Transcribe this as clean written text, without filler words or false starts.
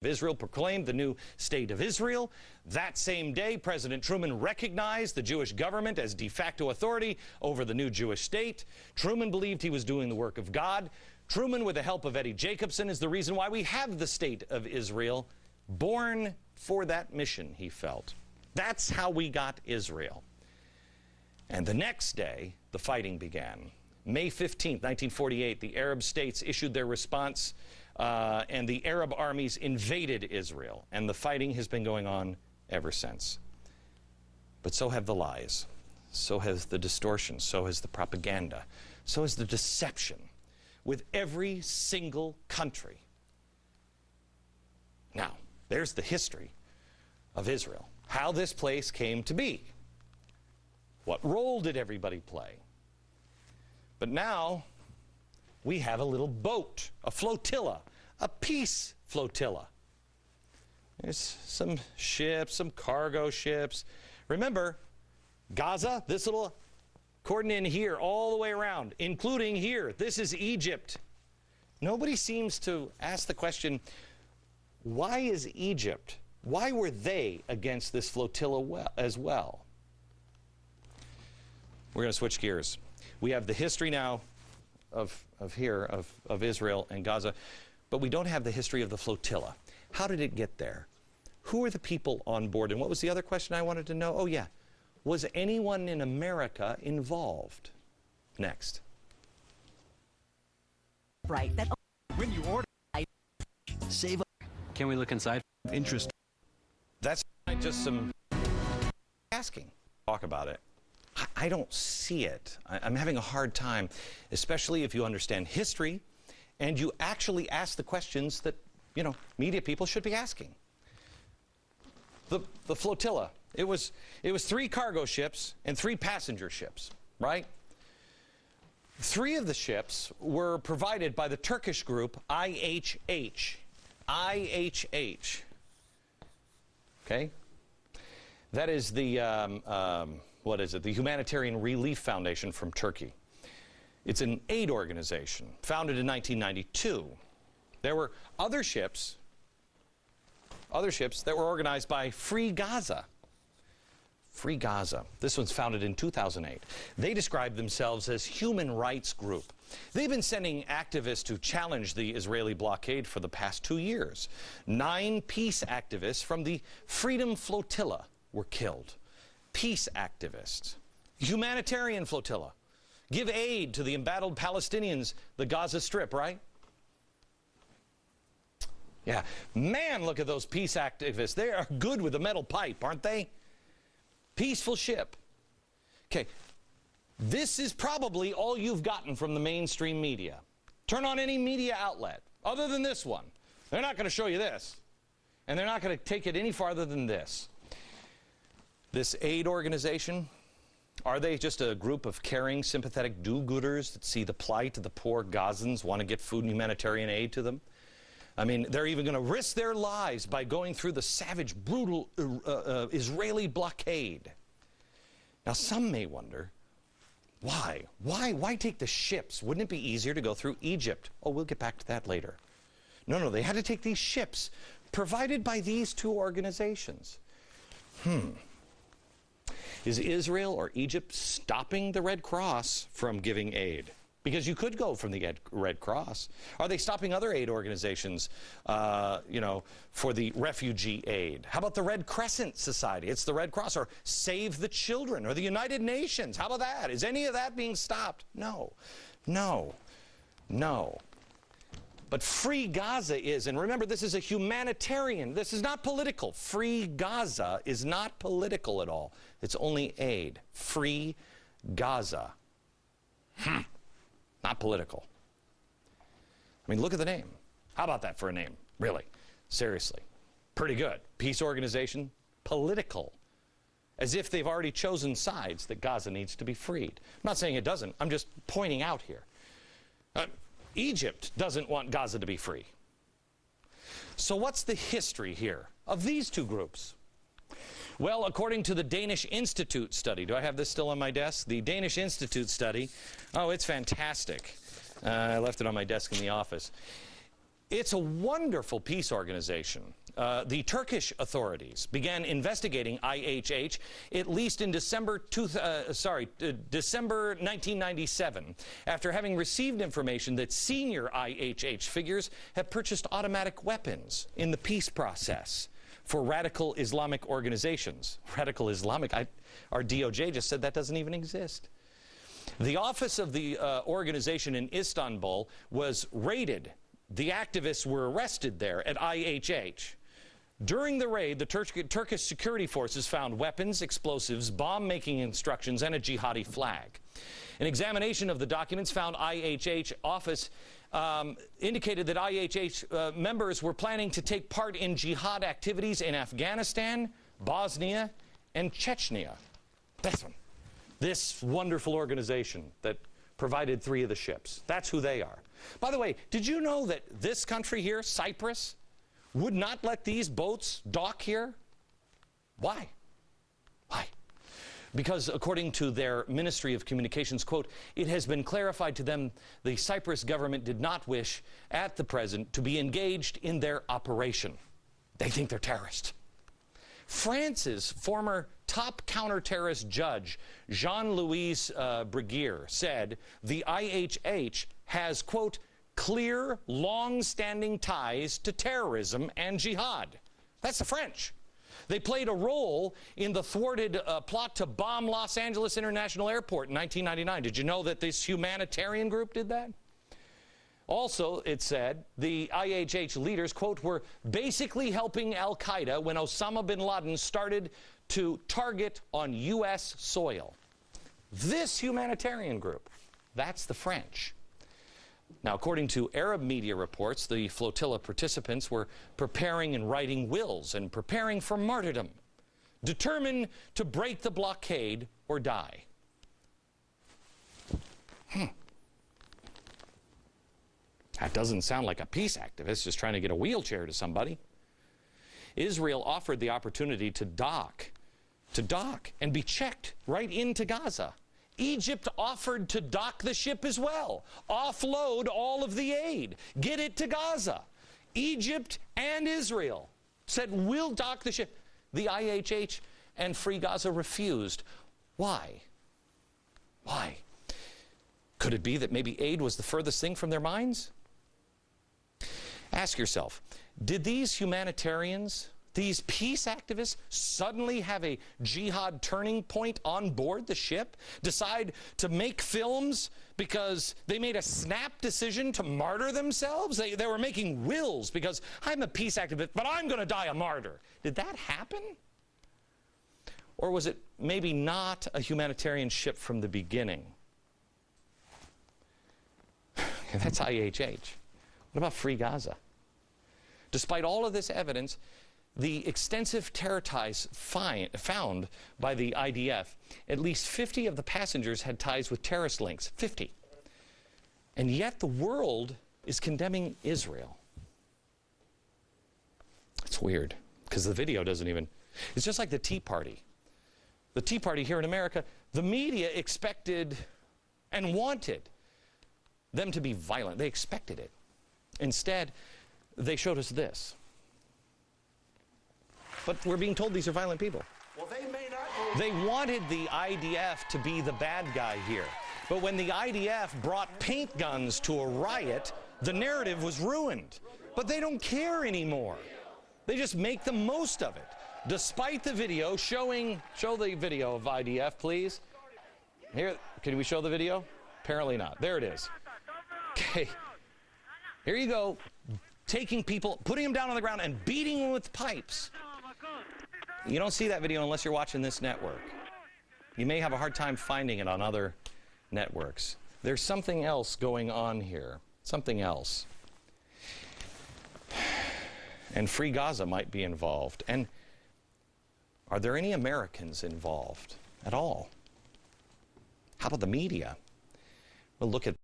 Israel proclaimed the new state of Israel. That same day, President Truman recognized the Jewish government as de facto authority over the new Jewish state. Truman believed he was doing the work of God. Truman, with the help of Eddie Jacobson, is the reason why we have the state of Israel, born for that mission, he felt. That's how we got Israel. And the next day, the fighting began. May 15th, 1948, the Arab states issued their response, and the Arab armies invaded Israel. And the fighting has been going on ever since. But so have the lies. So has the distortion. So has the propaganda. So has the deception with every single country. Now, there's the history of Israel. How this place came to be. What role did everybody play? But now, we have a little boat, a flotilla, a peace flotilla. There's some ships, some cargo ships. Remember, Gaza, this little cordon in here, all the way around, including here. This is Egypt. Nobody seems to ask the question, why is Egypt, why were they against this flotilla as well? We're going to switch gears. We have the history now of Israel and Gaza, but we don't have the history of the flotilla. How did it get there? Who are the people on board? And what was the other question I wanted to know? Oh, yeah. Was anyone in America involved? Next. Right. That when you order, save. Can we look inside? Interesting. That's just some asking. Talk about it. I don't see it. I'm having a hard time, especially if you understand history and you actually ask the questions that, you know, media people should be asking. The flotilla, it was 3 cargo ships and 3 passenger ships, right? 3 of the ships were provided by the Turkish group IHH. IHH. Okay? That is the what is it? The Humanitarian Relief Foundation from Turkey. It's an aid organization founded in 1992. There were other ships that were organized by Free Gaza. Free Gaza. This one's founded in 2008. They describe themselves as human rights group. They've been sending activists to challenge the Israeli blockade for the past 2 years. 9 peace activists from the Freedom Flotilla were killed. Peace activists. Humanitarian flotilla. Give aid to the embattled Palestinians, the Gaza Strip, right? Yeah. Man, look at those peace activists. They are good with the metal pipe, aren't they? Peaceful ship. Okay. This is probably all you've gotten from the mainstream media. Turn on any media outlet, other than this one. They're not going to show you this. And they're not going to take it any farther than this. This aid organization, are they just a group of caring, sympathetic do-gooders that see the plight of the poor Gazans, want to get food and humanitarian aid to them? I mean, they're even going to risk their lives by going through the savage, brutal Israeli blockade. Now, some may wonder, why? Why take the ships? Wouldn't it be easier to go through Egypt? Oh, we'll get back to that later. No, they had to take these ships provided by these 2 organizations. Is Israel or Egypt stopping the Red Cross from giving aid? Because you could go from the Red Cross. Are they stopping other aid organizations, for the refugee aid? How about the Red Crescent Society? It's the Red Cross. Or Save the Children, or the United Nations. How about that? Is any of that being stopped? No. But Free Gaza is, and remember, this is a humanitarian. This is not political. Free Gaza is not political at all. It's only aid. Free Gaza. Not political. I mean, look at the name. How about that for a name? Really? Seriously. Pretty good. Peace organization. Political. As if they've already chosen sides that Gaza needs to be freed. I'm not saying it doesn't. I'm just pointing out here. Egypt doesn't want Gaza to be free. So what's the history here of these 2 groups? Well, according to the Danish Institute study, do I have this still on my desk? The Danish Institute study, oh, it's fantastic. I left it on my desk in the office. It's a wonderful peace organization. The Turkish authorities began investigating IHH at least in December 1997, after having received information that senior IHH figures have purchased automatic weapons in the peace process for radical Islamic organizations. Radical Islamic? Our DOJ just said that doesn't even exist. The office of the organization in Istanbul was raided. The activists were arrested there at IHH. During the raid, the Turkish security forces found weapons, explosives, bomb-making instructions, and a jihadi flag. An examination of the documents found IHH office indicated that IHH members were planning to take part in jihad activities in Afghanistan, Bosnia, and Chechnya. That's one. This wonderful organization that provided 3 of the ships. That's who they are. By the way, did you know that this country here, Cyprus, would not let these boats dock here? Why? Why? Because according to their Ministry of Communications, quote, it has been clarified to them the Cyprus government did not wish at the present to be engaged in their operation. They think they're terrorists. France's former top counter-terrorist judge, Jean-Louis Bruguière, said the IHH has, quote, clear, long-standing ties to terrorism and jihad. That's the French. They played a role in the thwarted plot to bomb Los Angeles International Airport in 1999. Did you know that this humanitarian group did that? Also, it said, the IHH leaders, quote, were basically helping al-Qaeda when Osama bin Laden started to target on U.S. soil. This humanitarian group, that's the French. Now, according to Arab media reports, the flotilla participants were preparing and writing wills and preparing for martyrdom, determined to break the blockade or die. That doesn't sound like a peace activist just trying to get a wheelchair to somebody. Israel offered the opportunity to dock and be checked right into Gaza. Egypt offered to dock the ship as well, offload all of the aid, get it to Gaza. Egypt and Israel said, we'll dock the ship. The IHH and Free Gaza refused. Why? Why? Could it be that maybe aid was the furthest thing from their minds? Ask yourself, did these humanitarians, these peace activists, suddenly have a jihad turning point on board the ship? Decide to make films because they made a snap decision to martyr themselves? They were making wills because I'm a peace activist, but I'm going to die a martyr. Did that happen? Or was it maybe not a humanitarian ship from the beginning? That's IHH. What about Free Gaza? Despite all of this evidence, the extensive terror ties found by the IDF, at least 50 of the passengers had ties with terrorist links. 50. And yet the world is condemning Israel. It's weird, because the video doesn't even... It's just like the Tea Party. The Tea Party here in America, the media expected and wanted them to be violent. They expected it. Instead, they showed us this. But we're being told these are violent people. Well, they may not. They wanted the IDF to be the bad guy here. But when the IDF brought paint guns to a riot, the narrative was ruined. But they don't care anymore. They just make the most of it. Despite the video showing... Show the video of IDF, please. Here, can we show the video? Apparently not. There it is. Okay. Here you go. Taking people, putting them down on the ground and beating them with pipes. You don't see that video unless you're watching this network. You may have a hard time finding it on other networks. There's something else going on here. Something else. And Free Gaza might be involved. And are there any Americans involved at all? How about the media? Well, look at